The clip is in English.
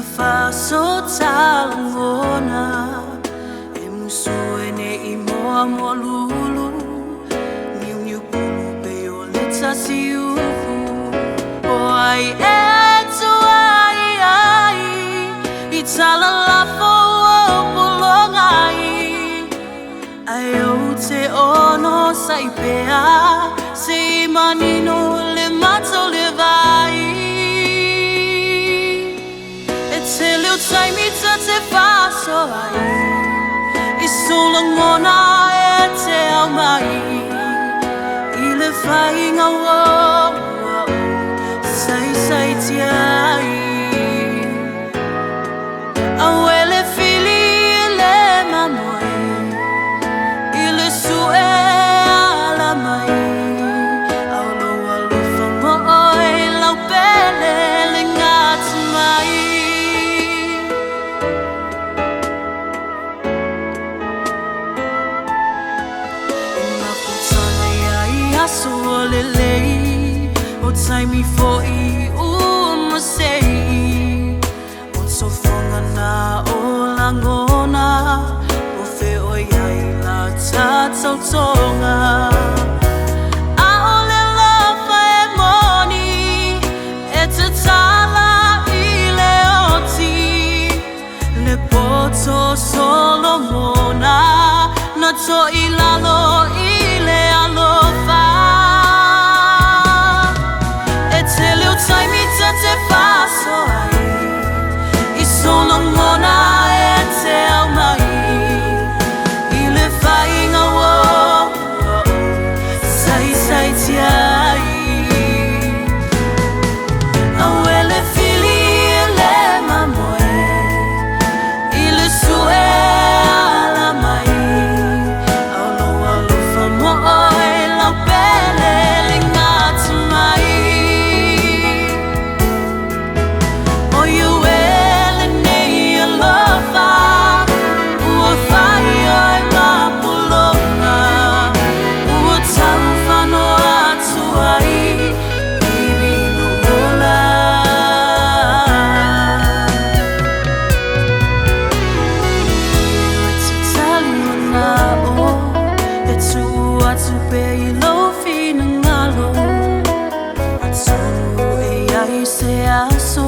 fa so talangona e musuene I moa molulu niu pulu pe o le tasiu o ai e tu ai I tala lafo o polongai ai o te ono saipea se manino le mato le vai Se leo sai mi te paso ai I solo ngona e te au mai I le fai ngā wau sai te ai Au e le fili e le mamoi I le sue ala mai Au lo ALOFA moi lau pele le ngatu mai So lelei o taimi foi uma sei o so fonga na o langona o fe o iai la tatau tonga a o le lofa e moni e te tala I le oti le poto Solomona na to I lalo I le ALOFA Sai mi te paso ai I sono ngona e te au mai I le fai ngā wau sai te ai Au e le fili e le mamoe I le sue ala mai Au lo ALOFA moe lau pele le ngatu mai Tupe I lo fina ngalo Atu e ai se aso